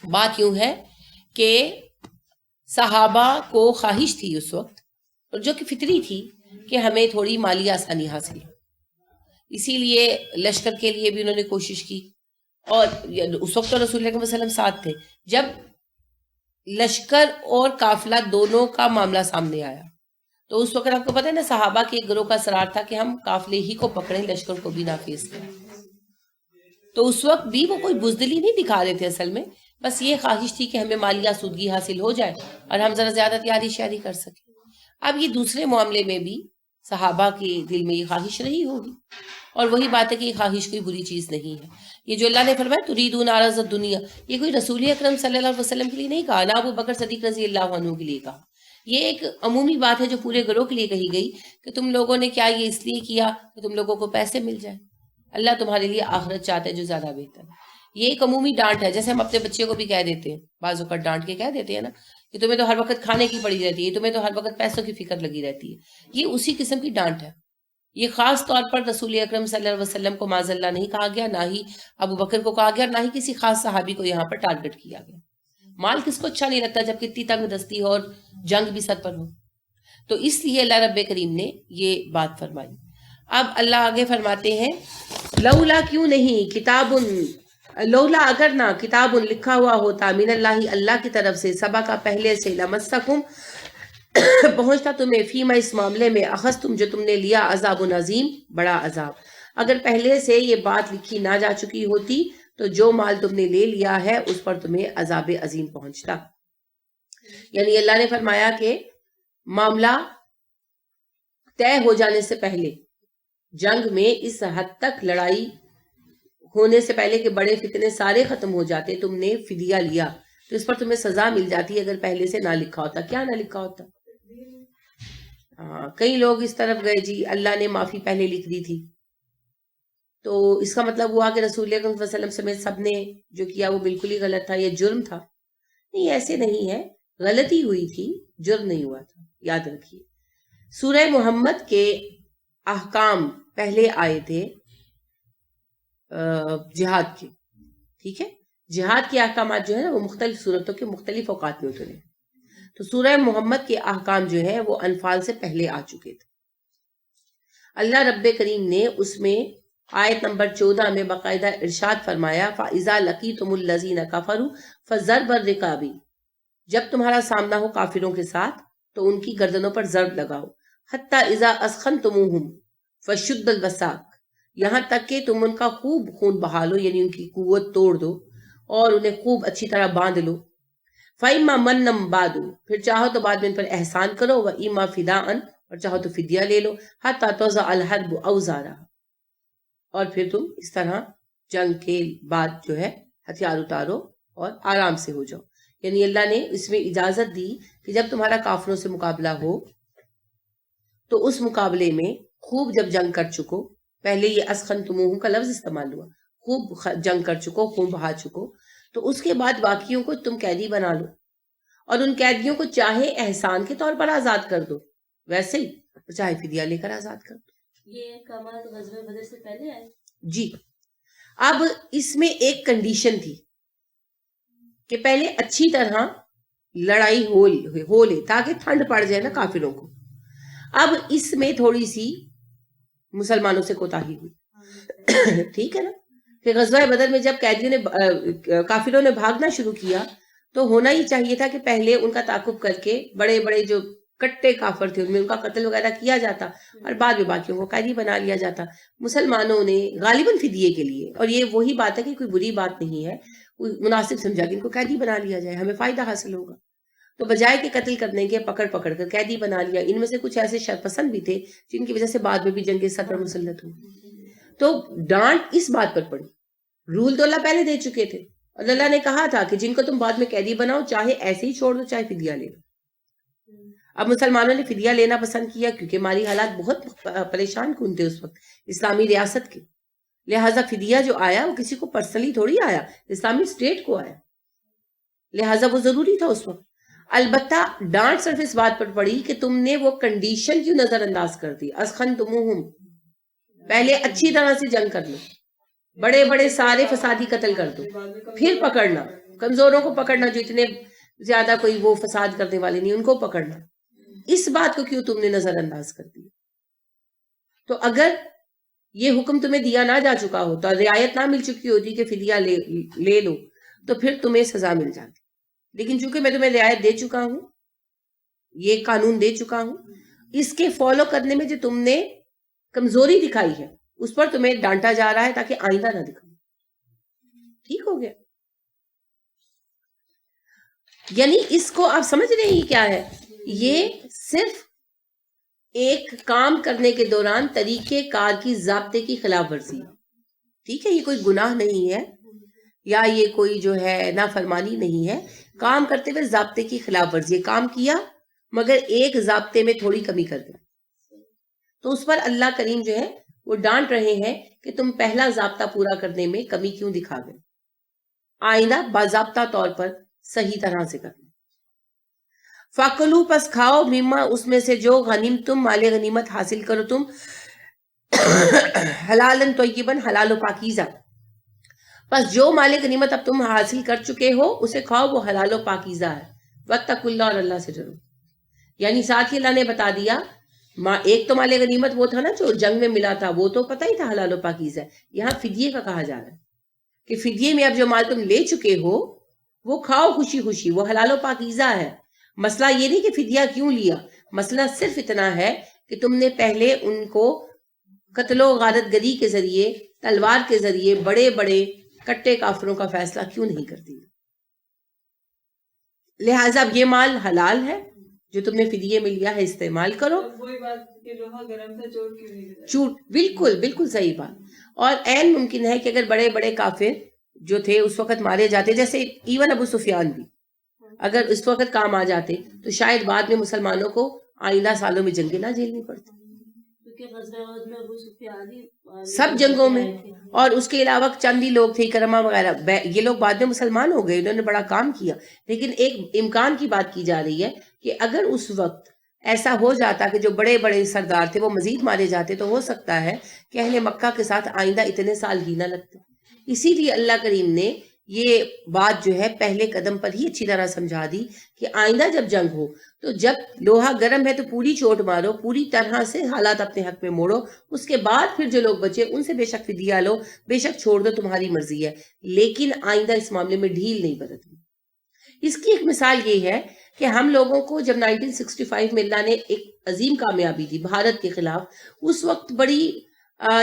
بات یوں ہے کہ صحابہ کو خواہش تھی اس وقت، اور جو کہ فطری تھی، کہ ہمیں تھوڑی مالی آسانی حاصل ہو. اسی لیے لشکر کے لیے بھی انہوں نے کوشش کی. اور اس وقت تو رسول اللہ علیہ وسلم ساتھ تھے. جب لشکر اور قافلہ دونوں کا معاملہ سامنے آیا تو اس وقت آپ کو پتہ ہے نا صحابہ کے ایک گروہ کا اصرار تھا کہ ہم قافلے ہی کو پکڑیں، لشکر کو بھی نافذ کریں. تو اس وقت بھی وہ کوئی بزدلی نہیں دکھا رہے تھے اصل میں، بس یہ خواہش تھی کہ ہمیں مالی آسودگی حاصل ہو جائے اور ہم ذرا زیادہ تیاری شیاری کر سکیں. اب یہ دوسرے معاملے میں بھی صحابہ کے دل میں یہ خواہش رہی ہوگی، اور وہی بات ہے کہ یہ خواہش کوئی بری چیز نہیں ہے. یہ جو اللہ نے فرمایا تریدون عرض الدنیا، یہ کوئی رسول اکرم صلی اللہ علیہ وسلم کے لیے نہیں کہا، نہ ابو بکر صدیق رضی اللہ عنہ کے لیے کہا. یہ ایک عمومی بات ہے جو پورے گروہ کے لیے کہی گئی کہ تم لوگوں نے کیا یہ اس لیے کیا کہ تم لوگوں کو پیسے مل جائیں. اللہ تمہارے لیے آخرت چاہتا ہے جو زیادہ بہتر ہے. یہ ایک عمومی ڈانٹ ہے، جیسے ہم اپنے بچے کو بھی کہہ دیتے ہیں، بعض اوقات ڈانٹ کے کہہ دیتے ہیں نا کہ تمہیں تو ہر وقت کھانے کی پڑی رہتی ہے، تمہیں تو ہر وقت پیسوں کی فکر لگی رہتی ہے. یہ اسی قسم کی ڈانٹ ہے. یہ خاص طور پر رسول اکرم صلی اللہ علیہ وسلم کو معاذ اللہ نہیں کہا گیا، نہ ہی ابو بکر کو کہا گیا، نہ ہی کسی خاص صحابی کو یہاں پر ٹارگٹ کیا گیا. مال کس کو اچھا نہیں لگتا جب کتنی تنگ دستی ہو اور جنگ بھی سر پر ہو. تو اس لیے اللہ رب کریم نے یہ بات فرمائی. اب اللہ آگے فرماتے ہیں لولا کیوں نہیں، کتاب لولا اگر نہ کتاب لکھا ہوا ہوتا من اللہ اللہ کی طرف سے سبا کا پہلے سے لمسکم پہنچتا تمہیں فیما اس معاملے میں اخذتم جو تم نے لیا عذاب عظیم بڑا عذاب. اگر پہلے سے یہ بات لکھی نہ جا چکی ہوتی تو جو مال تم نے لے لیا ہے اس پر تمہیں عذاب عظیم پہنچتا. یعنی اللہ نے فرمایا کہ معاملہ طے ہو جانے سے پہلے، جنگ میں اس حد تک لڑائی ہونے سے پہلے کہ بڑے فتنے سارے ختم ہو جاتے، تم نے فدیہ لیا تو اس پر تمہیں سزا مل جاتی اگر پہلے سے نہ لکھا ہوتا. کیا نہ لکھا ہوتا؟ کئی لوگ اس طرف گئے جی اللہ نے معافی پہلے لکھ دی تھی، تو اس کا مطلب ہوا کہ رسول اللہ صلی اللہ علیہ وسلم سمیت سب نے جو کیا وہ بالکل ہی غلط تھا، یہ جرم تھا. نہیں، ایسے نہیں ہے، غلطی ہوئی تھی، جرم نہیں ہوا تھا. یاد رکھیے سورہ محمد کے احکام پہلے آئے تھے جہاد کے، ٹھیک ہے. جہاد کے احکامات جو ہے نا وہ مختلف صورتوں کے مختلف اوقات میں اترے. تو سورہ محمد کے احکام جو ہے وہ انفال سے پہلے آ چکے تھے. اللہ رب کریم نے اس میں آیت نمبر 14 میں باقاعدہ ارشاد فرمایا فَإِذَا لَقِيتُمُ الَّذِينَ كَفَرُوا فَضَرْبَ الرِّقَابِ، جب تمہارا سامنا ہو کافروں کے ساتھ تو ان کی گردنوں پر ضرب لگاؤ. حتی اذا اسخنتموہم فشد الوثاق، یہاں تک کہ تم ان کا خوب خون بہا لو، یعنی ان کی قوت توڑ دو اور انہیں خوب اچھی طرح باندھ لو. فَإِمَّا مَنًّا بَعْدُ، پھر چاہو تو بعد میں ان پر احسان کرو، وَإِمَّا فِدَاءً، اور چاہو تو فدیہ لے لو. حَتَّى تَضَعَ الْحَرْبُ أَوْزَارَهَا، اور پھر تم اس طرح جنگ کے بعد جو ہے ہتھیار اتارو اور آرام سے ہو جاؤ. یعنی اللہ نے اس میں اجازت دی کہ جب تمہارا کافروں سے مقابلہ ہو تو اس مقابلے میں خوب جب جنگ کر چکو، پہلے یہ اسخنتموہم کا لفظ استعمال ہوا، خوب جنگ کر چکو، خون بہا چکو، تو اس کے بعد باقیوں کو تم قیدی بنا لو اور ان قیدیوں کو چاہے احسان کے طور پر آزاد کر دو، ویسے ہی چاہے فدیہ لے کر آزاد کر دو. یہ احکامات غزوہ بدر سے پہلے آئے؟ جی. اب اس میں ایک کنڈیشن تھی کہ پہلے اچھی طرح لڑائی ہو لے تاکہ ٹھنڈ پڑ جائے نا کافروں کو. اب اس میں تھوڑی سی مسلمانوں سے کوتاہی ہوئی، ٹھیک ہے نا. کہ غزوہ بدر میں جب قیدیوں نے کافروں نے بھاگنا شروع کیا تو ہونا ہی چاہیے تھا کہ پہلے ان کا تعاقب کر کے بڑے بڑے جو کٹے کافر تھے ان میں ان کا قتل وغیرہ کیا جاتا اور بعد میں باقیوں کو قیدی بنا لیا جاتا. مسلمانوں نے غالباً فدیے کے لیے، اور یہ وہی بات ہے کہ کوئی بری بات نہیں ہے، مناسب سمجھا کہ ان کو قیدی بنا لیا جائے، ہمیں فائدہ حاصل ہوگا. تو بجائے کہ قتل کرنے کے پکڑ کر قیدی بنا لیا. ان میں سے کچھ ایسے شرپسند بھی تھے جن کی وجہ سے بعد میں بھی جنگ صد پر مسلط ہوئی. تو ڈانٹ اس بات پر پڑی. رول تو اللہ پہلے دے چکے تھے اور اللہ نے کہا تھا کہ جن کو تم بعد میں قیدی بناؤ چاہے ایسے ہی چھوڑ دو چاہے فدیہ لے لو. اب مسلمانوں نے فدیہ لینا پسند کیا کیونکہ مالی حالات بہت پریشان کن تھے اس وقت اسلامی ریاست کے. لہٰذا فدیہ جو آیا وہ کسی کو پرسنلی تھوڑی آیا، اسلامی اسٹیٹ کو آیا، لہٰذا وہ ضروری تھا اس وقت. البتہ ڈانٹ صرف اس بات پر پڑی کہ تم نے وہ کنڈیشن کیوں نظر انداز کر دی. اسخنتموہم، پہلے اچھی طرح سے جنگ کر لو، بڑے بڑے سارے فسادی قتل کر دو، پھر پکڑنا کمزوروں کو، پکڑنا جو اتنے زیادہ کوئی وہ فساد کرنے والے نہیں ان کو پکڑنا. اس بات کو کیوں تم نے نظر انداز کر دیا؟ تو اگر یہ حکم تمہیں دیا نہ جا چکا ہوتا، رعایت نہ مل چکی ہوتی کہ فدیہ لے لو، تو پھر تمہیں سزا مل جاتی. لیکن چونکہ میں تمہیں رعایت دے چکا ہوں، یہ قانون دے چکا ہوں، اس کے فالو کرنے میں جو تم نے کمزوری دکھائی ہے اس پر تمہیں ڈانٹا جا رہا ہے تاکہ آئندہ نہ دکھاؤ. ٹھیک ہو گیا. یعنی اس کو آپ سمجھ رہے ہیں یہ کیا ہے؟ یہ صرف ایک کام کرنے کے دوران طریقے کار کی ضابطے کی خلاف ورزی، ٹھیک ہے، یہ کوئی گناہ نہیں ہے یا یہ کوئی جو ہے نافرمانی نہیں ہے، کام کرتے ہوئے ضابطے کی خلاف ورزی، کام کیا مگر ایک ضابطے میں تھوڑی کمی کر دیں، تو اس پر اللہ کریم جو ہے وہ ڈانٹ رہے ہیں کہ تم پہلا ضابطہ پورا کرنے میں کمی کیوں دکھا گئے، آئندہ باضابطہ طور پر صحیح طرح سے کرنا۔ فَكُلُوا پس کھاؤ، مما اس میں سے جو غنیم تم مال غنیمت حاصل کرو تم، حلالن طیبن حلال و پاکیزہ، پس جو مال غنیمت اب تم حاصل کر چکے ہو اسے کھاؤ، وہ حلال و پاکیزہ ہے، واتقوا اللہ، اور اللہ سے ڈرو۔ یعنی ساتھ ہی اللہ نے بتا دیا، ایک تو مال غنیمت وہ تھا نا جو جنگ میں ملا تھا، وہ تو پتہ ہی تھا حلال و پاکیزہ ہے، یہاں فدیے کا کہا جا رہا ہے کہ فدیے میں اب جو مال تم لے چکے ہو وہ کھاؤ خوشی خوشی، وہ حلال و پاکیزہ ہے۔ مسئلہ یہ نہیں کہ فدیہ کیوں لیا، مسئلہ صرف اتنا ہے کہ تم نے پہلے ان کو قتل و غارت گری کے ذریعے، تلوار کے ذریعے بڑے بڑے کٹے کافروں کا فیصلہ کیوں نہیں کر دیا، لہٰذا اب یہ مال حلال ہے جو تم نے فدیے میں لیا ہے، استعمال کرو۔ وہی بات کہ لوہا گرم تھا، چوٹ کیوں نہیں لگا؟ چوٹ، بالکل بالکل صحیح بات۔ اور عین ممکن ہے کہ اگر بڑے بڑے کافر جو تھے اس وقت مارے جاتے، جیسے ایون ابو سفیان بھی اگر اس وقت کام آ جاتے تو شاید بعد میں مسلمانوں کو آئندہ سالوں میں جنگیں نہ جھیلنی پڑتی، کیونکہ غزوہ احد میں ابو سفیان ہی سب جنگوں میں، اور اس کے علاوہ چند ہی لوگ تھے کرما وغیرہ، یہ لوگ بعد میں مسلمان ہو گئے، انہوں نے بڑا کام کیا، لیکن ایک امکان کی بات کی جا رہی ہے کہ اگر اس وقت ایسا ہو جاتا کہ جو بڑے بڑے سردار تھے وہ مزید مارے جاتے تو ہو سکتا ہے کہ اہل مکہ کے ساتھ آئندہ اتنے سال ہی نہ لگتے۔ اسی لیے اللہ کریم نے یہ بات جو ہے پہلے قدم پر ہی اچھی طرح سمجھا دی کہ آئندہ جب جنگ ہو تو جب لوہا گرم ہے تو پوری چوٹ مارو، پوری طرح سے حالات اپنے حق میں موڑو، اس کے بعد پھر جو لوگ بچے ان سے بے شک فدیہ لو، بے شک چھوڑ دو، تمہاری مرضی ہے، لیکن آئندہ اس معاملے میں ڈھیل نہیں برتنی۔ اس کی ایک مثال یہ ہے کہ ہم لوگوں کو جب 1965 میں اللہ نے ایک عظیم کامیابی دی بھارت کے خلاف، اس وقت بڑی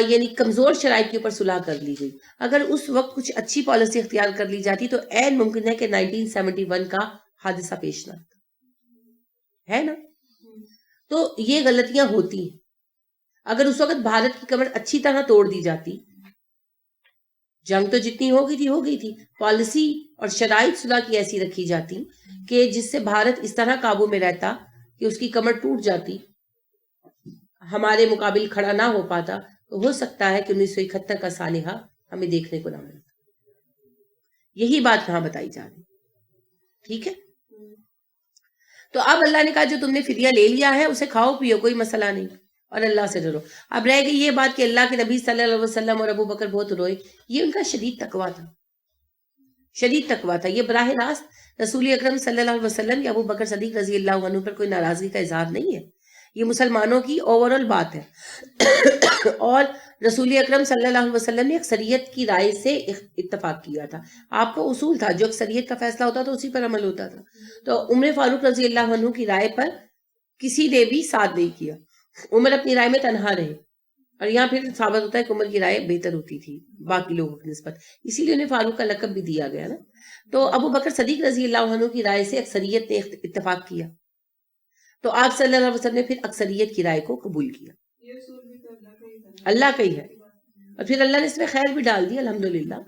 یعنی کمزور شرائط کے اوپر صلح کر لی گئی، اگر اس وقت کچھ اچھی پالیسی اختیار کر لی جاتی تو عین ممکن ہے کہ 1971 کا حادثہ پیش نہ آتا، ہے نا؟ تو یہ غلطیاں ہوتی ہیں، اگر اس وقت بھارت کی کمر اچھی طرح توڑ دی جاتی، جنگ تو جتنی ہو گئی تھی، پالیسی اور شرائط صلح کی ایسی رکھی جاتی کہ جس سے بھارت اس طرح قابو میں رہتا کہ اس کی کمر ٹوٹ جاتی، ہمارے مقابل کھڑا نہ ہو پاتا، تو ہو سکتا ہے کہ 1971 کا سانحہ ہمیں دیکھنے کو نہ ملتا۔ یہی بات کہاں بتائی جا رہی، ٹھیک ہے؟ تو اب اللہ نے کہا جو تم نے فدیہ لے لیا ہے اسے کھاؤ پیو، کوئی مسئلہ نہیں، اور اللہ سے ڈرو۔ اب رہ گئی یہ بات کہ اللہ کے نبی صلی اللہ علیہ وسلم اور ابو بکر بہت روئے، یہ ان کا شدید تقویٰ تھا، شدید تقویٰ تھا، یہ براہ راست رسول اکرم صلی اللہ علیہ وسلم یا ابو بکر صدیق رضی اللہ عنہ پر کوئی ناراضگی کا اظہار نہیں ہے، یہ مسلمانوں کی اوور آل بات ہے، اور رسول اکرم صلی اللہ علیہ وسلم نے اکثریت کی رائے سے اتفاق کیا تھا۔ آپ کا اصول تھا جو اکثریت کا فیصلہ ہوتا تھا اسی پر عمل ہوتا تھا، تو عمر فاروق رضی اللہ عنہ کی رائے پر کسی نے بھی ساتھ نہیں کیا، عمر اپنی رائے میں تنہا رہے، اور یہاں پھر ثابت ہوتا ہے کہ عمر کی رائے بہتر ہوتی تھی باقی لوگوں کی نسبت، اسی لیے انہیں فاروق کا لقب بھی دیا گیا نا۔ تو ابو بکر صدیق رضی اللہ عنہ کی رائے سے اکثریت نے اتفاق کیا، تو آپ صلی اللہ علیہ وسلم نے پھر اکثریت کی رائے کو قبول کیا، یہ اصول بھی تو اللہ کا ہی تھا، اللہ کا ہی ہے، اور پھر اللہ نے اس میں خیر بھی ڈال دی الحمدللہ،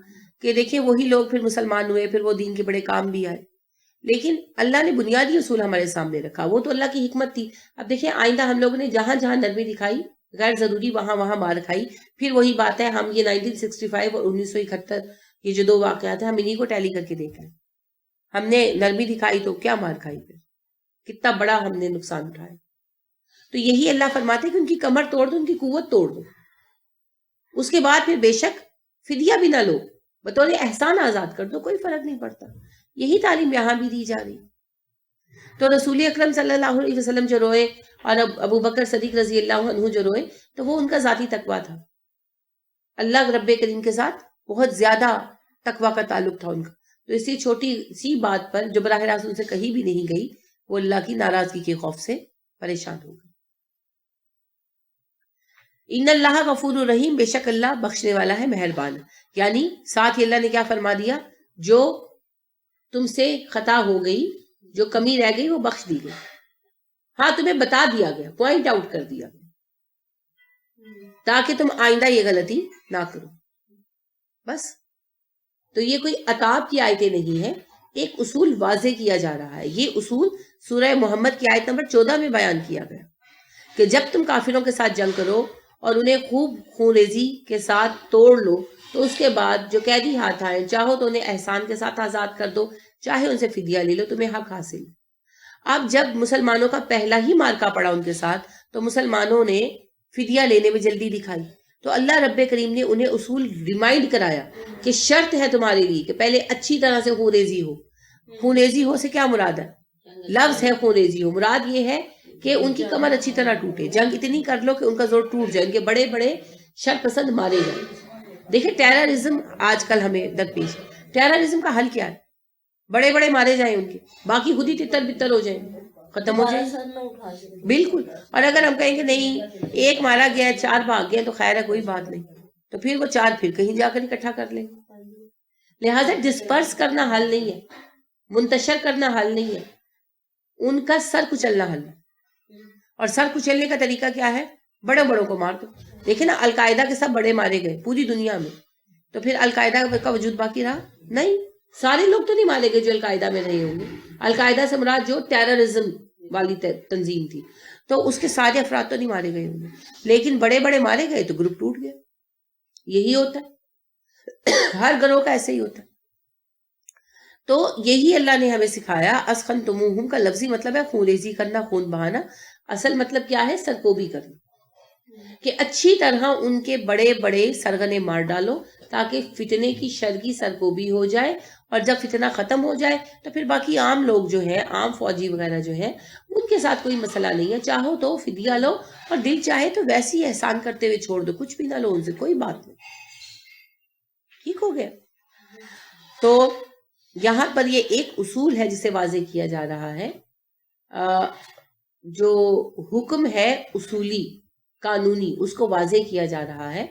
کہ دیکھیں وہی لوگ پھر مسلمان ہوئے، پھر وہ دین کے بڑے کام بھی آئے، لیکن اللہ نے بنیادی اصول ہمارے سامنے رکھا، وہ تو اللہ کی حکمت تھی۔ اب دیکھیں آئندہ ہم لوگوں نے جہاں جہاں نرمی دکھائی، غیر ضروری وہاں وہاں مار کھائی، پھر وہی بات ہے، ہم یہ 1965 اور 1971 یہ جو دو واقعات ہیں ہم انہی کو ٹیلی کر کے دیکھ رہے ہیں، ہم نے نرمی دکھائی تو کیا مار کھائی، پھر کتنا بڑا ہم نے نقصان اٹھایا۔ تو یہی اللہ فرماتے کہ ان کی کمر توڑ دو، ان کی قوت توڑ دو، اس کے بعد پھر بے شک فدیہ بھی نہ لو، بطور احسان آزاد کر دو، کوئی فرق نہیں پڑتا۔ یہی تعلیم یہاں بھی دی جا رہی۔ تو رسول اکرم صلی اللہ علیہ وسلم جو روئے اور ابو بکر صدیق رضی اللہ عنہ جو روئے، تو وہ ان کا ذاتی تقویٰ تھا، اللہ رب کریم کے ساتھ بہت زیادہ تقویٰ کا تعلق تھا ان کا، تو اسی چھوٹی سی بات پر جو براہ راست ان سے کہیں بھی نہیں گئی، وہ اللہ کی ناراضگی کے خوف سے پریشان ہو گئے۔ ان اللہ غفور الرحیم، بے شک اللہ بخشنے والا ہے، مہربان، یعنی ساتھ ہی اللہ نے کیا فرما دیا، جو تم سے خطا ہو گئی جو کمی رہ گئی وہ بخش دی گئی. ہاں تمہیں بتا دیا گیا, پوائنٹ آؤٹ کر دیا گیا, تاکہ تم آئندہ یہ غلطی نہ کرو. بس. تو یہ کوئی عتاب کی آیتیں نہیں ہیں, ایک اصول واضح کیا جا رہا ہے. یہ اصول سورہ محمد کی آیت نمبر 14 میں بیان کیا گیا کہ جب تم کافروں کے ساتھ جنگ کرو اور انہیں خوب خون ریزی کے ساتھ توڑ لو تو اس کے بعد جو قیدی ہاتھ آئیں چاہو تو انہیں احسان کے ساتھ آزاد کر دو, چاہے ان سے فدیہ لے لو, تمہیں حق حاصل. اب جب مسلمانوں کا پہلا ہی مارکا پڑا ان کے ساتھ تو مسلمانوں نے فدیہ لینے میں جلدی دکھائی, تو اللہ رب کریم نے انہیں اصول ریمائنڈ کرایا کہ شرط ہے تمہارے لیے کہ پہلے اچھی طرح سے خون ریزی ہو. خون ریزی ہو سے کیا مراد ہے؟ لفظ ہے خون ریزی ہو, مراد یہ ہے کہ ان کی کمر اچھی طرح ٹوٹے, جنگ اتنی کر لو کہ ان کا زور ٹوٹ جائے, ان کے بڑے بڑے شر پسند مارے جائیں. دیکھیں ٹیررزم آج کل ہمیں درپیش, ٹیررزم کا حل کیا ہے؟ بڑے بڑے مارے جائیں ان کے, باقی خود ہی تتر بتر ہو جائیں, ختم ہو جائیں. بالکل. اور اگر ہم کہیں کہ نہیں ایک مارا گیا ہے 4 بھاگ گئے تو خیر ہے کوئی بات نہیں, تو پھر وہ 4 پھر کہیں جا کر اکٹھا کر لیں. لہٰذا ڈسپرس کرنا حل نہیں ہے, منتشر کرنا حل نہیں ہے, ان کا سر کچلنا حل ہے. اور سر کچلنے کا طریقہ کیا ہے؟ بڑوں بڑوں کو مار دو. دیکھیں نا القاعدہ کے سب بڑے مارے گئے پوری دنیا میں, تو پھر القاعدہ کا وجود باقی رہا نہیں. سارے لوگ تو نہیں مارے گئے جو القاعدہ میں رہے ہوں گے. القاعدہ سے مراد جو ٹیررزم والی تنظیم تھی تو اس کے سارے افراد تو نہیں مارے گئے ہوں گے, لیکن بڑے بڑے مارے گئے تو گروپ ٹوٹ گیا. یہی ہوتا ہے, ہر گروہ کا ایسے ہی ہوتا ہے. تو یہی اللہ نے ہمیں سکھایا. اسخنتموہم کا لفظی مطلب ہے خون ریزی کرنا, خون بہانا. اصل مطلب کیا ہے؟ سرکوبی کرنا, کہ اچھی طرح ان کے بڑے بڑے سرغنے مار ڈالو تاکہ فتنے کی شر کی سرکوبی ہو جائے, اور جب فتنہ ختم ہو جائے تو پھر باقی عام لوگ جو ہیں, عام فوجی وغیرہ جو ہیں, ان کے ساتھ کوئی مسئلہ نہیں ہے. چاہو تو فدیہ لو, اور دل چاہے تو ویسے ہی احسان کرتے ہوئے چھوڑ دو, کچھ بھی نہ لو ان سے, کوئی بات نہیں. ٹھیک ہو گیا. تو یہاں پر یہ ایک اصول ہے جسے واضح کیا جا رہا ہے. جو حکم ہے اصولی قانونی, اس کو واضح کیا جا رہا ہے.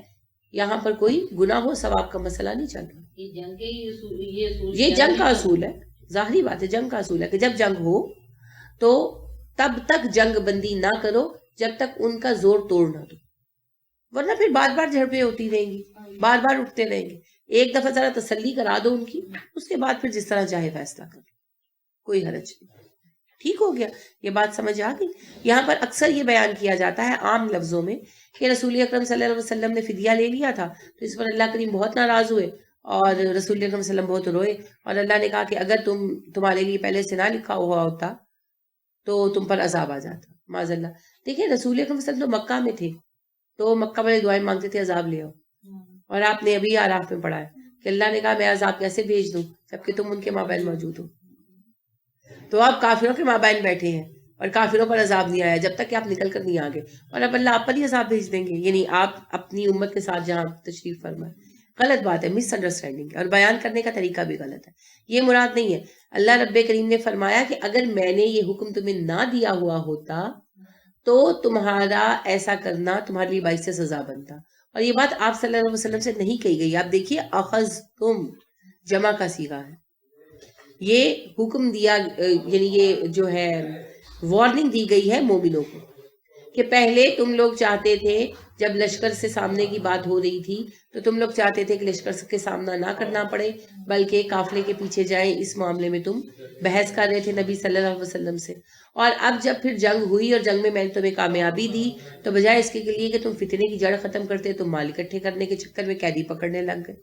یہاں پر کوئی گناہ و ثواب کا مسئلہ نہیں چل رہا. یہ جنگ کا اصول ہے, ظاہری بات ہے جنگ کا اصول ہے کہ جب جنگ ہو تو تب تک جنگ بندی نہ کرو جب تک ان کا زور توڑ نہ دو, ورنہ پھر بار بار جھڑپیں ہوتی رہیں گی, بار بار اٹھتے رہیں گے. ایک دفعہ ذرا تسلی کرا دو ان کی, اس کے بعد پھر جس طرح چاہے فیصلہ کر, کوئی حرج نہیں. ٹھیک ہو گیا. یہ بات سمجھ آ گئی. یہاں پر اکثر یہ بیان کیا جاتا ہے عام لفظوں میں کہ رسول اکرم صلی اللہ علیہ وسلم نے فدیہ لے لیا تھا, تو اس پر اللہ کریم بہت ناراض ہوئے اور رسول اکرم صلی اللہ علیہ وسلم بہت روئے, اور اللہ نے کہا کہ اگر تمہارے لیے پہلے سے نہ لکھا ہوا ہوتا تو تم پر عذاب آ جاتا, معاذ اللہ. دیکھیں رسول اکرم صلی اللہ علیہ وسلم تو مکہ میں تھے, تو مکہ والے دعائیں مانگتے تھے عذاب لے آؤ, اور آپ نے ابھی آراف میں پڑھا ہے کہ اللہ نے کہا میں عذاب کیسے بھیج دوں جبکہ تم ان کے مابین موجود ہو. تو آپ کافروں کے مابین بیٹھے ہیں اور کافروں پر عذاب نہیں آیا جب تک کہ آپ نکل کر نہیں آگے, اور اب اللہ آپ پر ہی عذاب بھیج دیں گے, یعنی آپ اپنی امت کے ساتھ جہاں تشریف فرمائے. غلط بات ہے, مس انڈرسٹینڈنگ, اور بیان کرنے کا طریقہ بھی غلط ہے. یہ مراد نہیں ہے. اللہ رب کریم نے فرمایا کہ اگر میں نے یہ حکم تمہیں نہ دیا ہوا ہوتا تو تمہارا ایسا کرنا تمہارے لیے باعث سے سزا بنتا. اور یہ بات آپ صلی اللہ علیہ وسلم سے نہیں کہی گئی. آپ دیکھیے اخذتم جمع کا صیغہ ہے. یہ حکم دیا, یعنی یہ جو ہے وارننگ دی گئی ہے مومنوں کو کہ پہلے تم لوگ چاہتے تھے, جب لشکر سے سامنے کی بات ہو رہی تھی تو تم لوگ چاہتے تھے کہ لشکر کے سامنا نہ کرنا پڑے بلکہ قافلے کے پیچھے جائیں. اس معاملے میں تم بحث کر رہے تھے نبی صلی اللہ علیہ وسلم سے, اور اب جب پھر جنگ ہوئی اور جنگ میں میں نے تمہیں کامیابی دی تو بجائے اس کے لیے کہ تم فتنے کی جڑ ختم کرتے, تم مال اکٹھے کرنے کے چکر میں قیدی پکڑنے لگ گئے.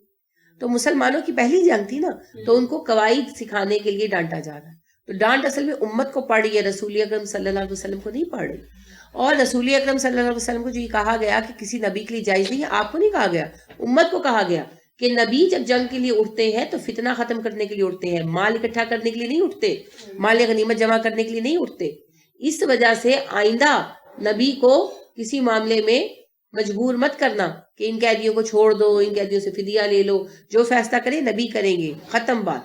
تو مسلمانوں کی پہلی جنگ تھی نا, تو ان کو قواعد سکھانے کے لیے ڈانٹا جا رہا ہے. تو ڈانٹ اصل میں امت کو پڑ رہی ہے, رسول اکرم صلی اللہ علیہ وسلم کو نہیں پڑ رہی. اور رسول اکرم صلی اللہ علیہ وسلم کو جو یہ کہا گیا کہ کسی نبی کے لیے جائز نہیں ہے, آپ کو نہیں کہا گیا, امت کو کہا گیا کہ نبی جب جنگ کے لیے اٹھتے ہیں تو فتنہ ختم کرنے کے لیے اٹھتے ہیں, مال اکٹھا کرنے کے لیے نہیں اٹھتے, مال غنیمت جمع کرنے کے لیے نہیں اٹھتے. اس وجہ سے آئندہ نبی کو کسی معاملے میں مجبور مت کرنا کہ ان قیدیوں کو چھوڑ دو, ان قیدیوں سے فدیہ لے لو, جو فیصلہ کرے نبی کریں گے, ختم بات.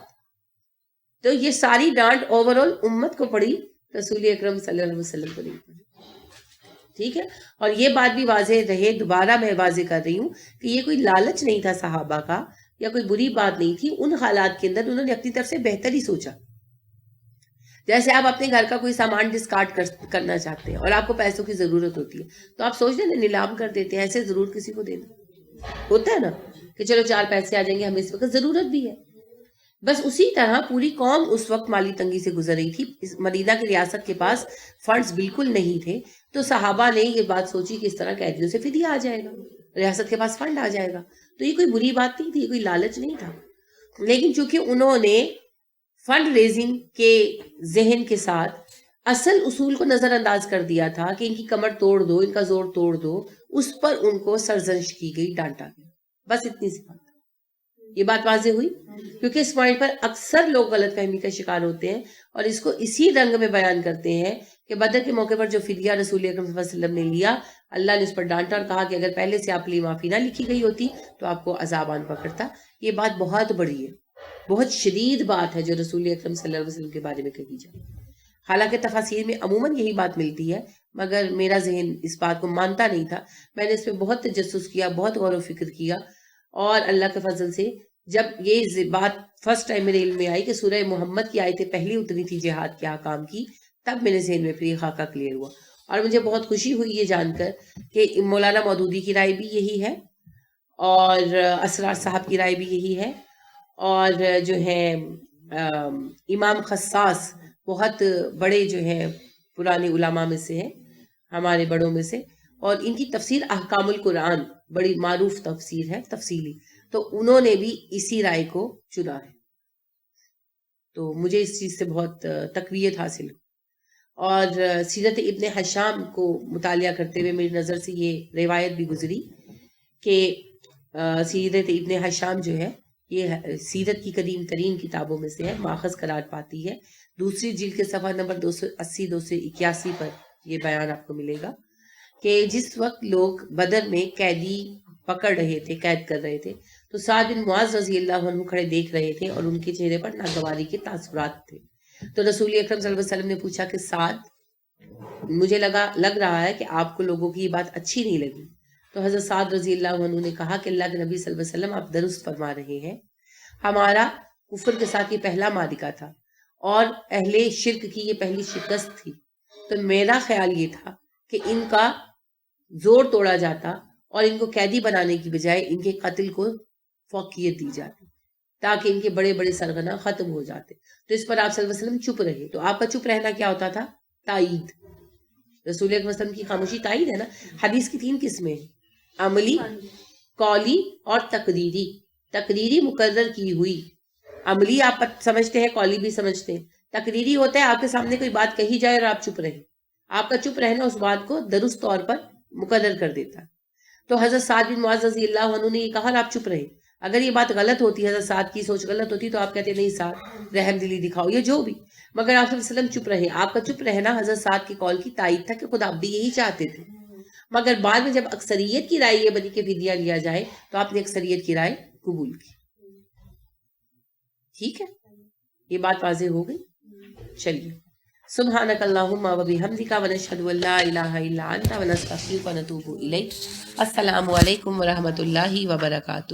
تو یہ ساری ڈانٹ اوور آل امت کو پڑی, رسول اکرم صلی اللہ علیہ وسلم کو نہیں پڑی. ٹھیک ہے. اور یہ بات بھی واضح رہے, دوبارہ میں واضح کر رہی ہوں کہ یہ کوئی لالچ نہیں تھا صحابہ کا, یا کوئی بری بات نہیں تھی. ان حالات کے اندر انہوں نے اپنی طرف سے بہتر ہی سوچا, جیسے آپ اپنے گھر کا کوئی سامان ڈسکارڈ کرنا چاہتے ہیں اور آپ کو پیسوں کی ضرورت ہوتی ہے تو آپ سوچ دیں نیلام کر دیتے ہیں، ایسے ضرور کسی کو دینا ہوتا ہے نا کہ چلو 4 پیسے آ جائیں گے، ہمیں اس وقت ضرورت بھی ہے. بس اسی طرح پوری قوم اس وقت مالی تنگی سے گزر رہی تھی. مدینہ کی ریاست کے پاس فنڈز بالکل نہیں تھے، تو صحابہ نے یہ بات سوچی کہ اس طرح قیدیوں سے فدیہ آ جائے گا، ریاست کے پاس فنڈ آ جائے گا. تو یہ کوئی بری بات نہیں تھی، یہ کوئی لالچ نہیں تھا. لیکن چونکہ انہوں نے فنڈ ریزنگ کے ذہن کے ساتھ اصل اصول کو نظر انداز کر دیا تھا کہ ان کی کمر توڑ دو، ان کا زور توڑ دو، اس پر ان کو سرزنش کی گئی، ڈانٹا گیا. بس اتنی سی بات. یہ بات واضح ہوئی؟ کیونکہ اس پوائنٹ پر اکثر لوگ غلط فہمی کا شکار ہوتے ہیں اور اس کو اسی رنگ میں بیان کرتے ہیں کہ بدر کے موقع پر جو فدیہ رسول اکرم صلی اللہ علیہ وسلم نے لیا، اللہ نے اس پر ڈانٹا اور کہا کہ اگر پہلے سے آپ کے لیے معافی نہ لکھی گئی ہوتی تو آپ کو عذاب آن پکڑتا. یہ بات بہت بڑی ہے، بہت شدید بات ہے جو رسول اکرم صلی اللہ علیہ وسلم کے بارے میں کہی جائے. حالانکہ تفاسیر میں عموماً یہی بات ملتی ہے، مگر میرا ذہن اس بات کو مانتا نہیں تھا. میں نے اس پہ بہت تجسس کیا، بہت غور و فکر کیا، اور اللہ کے فضل سے جب یہ بات فرسٹ ٹائم میرے علم میں آئی کہ سورہ محمد کی آیتیں پہلی اتری تھی جہاد کے احکام کی، تب میرے ذہن میں پھر یہ خاکہ کلیئر ہوا. اور مجھے بہت خوشی ہوئی یہ جان کر کہ مولانا مودودی کی رائے بھی یہی ہے اور اسرار صاحب کی رائے بھی یہی ہے، اور جو ہے امام خصاص بہت بڑے جو ہیں پرانے علماء میں سے ہیں، ہمارے بڑوں میں سے، اور ان کی تفسیر احکام القرآن بڑی معروف تفسیر ہے تفصیلی، تو انہوں نے بھی اسی رائے کو چنا ہے. تو مجھے اس چیز سے بہت تقویت حاصل ہو. اور سیرت ابن حشام کو مطالعہ کرتے ہوئے میری نظر سے یہ روایت بھی گزری کہ سیرت ابن حشام جو ہے یہ سیرت کی قدیم ترین کتابوں میں سے ہے، ماخذ قرار پاتی ہے. دوسری جلد کے صفحہ نمبر 280 281 پر یہ بیان آپ کو ملے گا کہ جس وقت لوگ بدر میں قیدی پکڑ رہے تھے، قید کر رہے تھے، تو سعد بن معاذ رضی اللہ عنہ کھڑے دیکھ رہے تھے اور ان کے چہرے پر ناگواری کے تاثرات تھے. تو رسول اکرم صلی اللہ علیہ وسلم نے پوچھا کہ سعد، مجھے لگ رہا ہے کہ آپ کو لوگوں کی یہ بات اچھی نہیں لگی. تو حضرت سعد رضی اللہ عنہ نے کہا کہ اللہ کے نبی صلی اللہ علیہ وسلم آپ درست فرما رہے ہیں، ہمارا کفر کے ساتھ یہ پہلا معرکہ تھا اور اہل شرک کی یہ پہلی شکست تھی. تو میرا خیال یہ تھا کہ ان کا زور توڑا جاتا اور ان کو قیدی بنانے کی بجائے ان کے قتل کو فوقیت دی جاتی تاکہ ان کے بڑے بڑے سرغنہ ختم ہو جاتے. تو اس پر آپ صلی اللہ علیہ وسلم چپ رہے. تو آپ کا چپ رہنا کیا ہوتا تھا؟ تائید. رسول اکرم صلی اللہ علیہ وسلم کی خاموشی تائید ہے نا. حدیث کی 3 قسمیں ہیں، عملی، قولی اور تقریری. تقریری مقرر کی ہوئی، عملی آپ سمجھتے ہیں، قولی بھی سمجھتے ہیں. تقریری ہوتا ہے آپ کے سامنے کوئی بات کہی جائے اور آپ چپ رہیں. آپ کا چپ رہنا اس بات کو درست طور پر مقرر کر دیتا ہے. تو حضرت سعد بن معاذ رضی اللہ عنہ نے یہ کہا اور آپ چپ رہے. اگر یہ بات غلط ہوتی، حضرت سعد کی سوچ غلط ہوتی، تو آپ کہتے نہیں سعد رحم دلی دکھاؤ یا جو بھی، مگر آپ صلی اللہ علیہ وسلم چپ رہے. آپ کا چپ رہنا حضرت سعد کے قول کی تائید تھا کہ خود آپ بھی یہی چاہتے تھے. مگر بعد میں جب اکثریت کی رائے یہ بنی کہ فدیہ لیا جائے تو آپ نے اکثریت کی رائے قبول کی. ٹھیک ہے، یہ بات واضح ہو گئی. چلیے، سبحانک اللہم و بحمدک ونشہد ان لا الہ الا انت ونستغفرک ونتوب الیک. السلام علیکم ورحمۃ اللہ وبرکاتہ.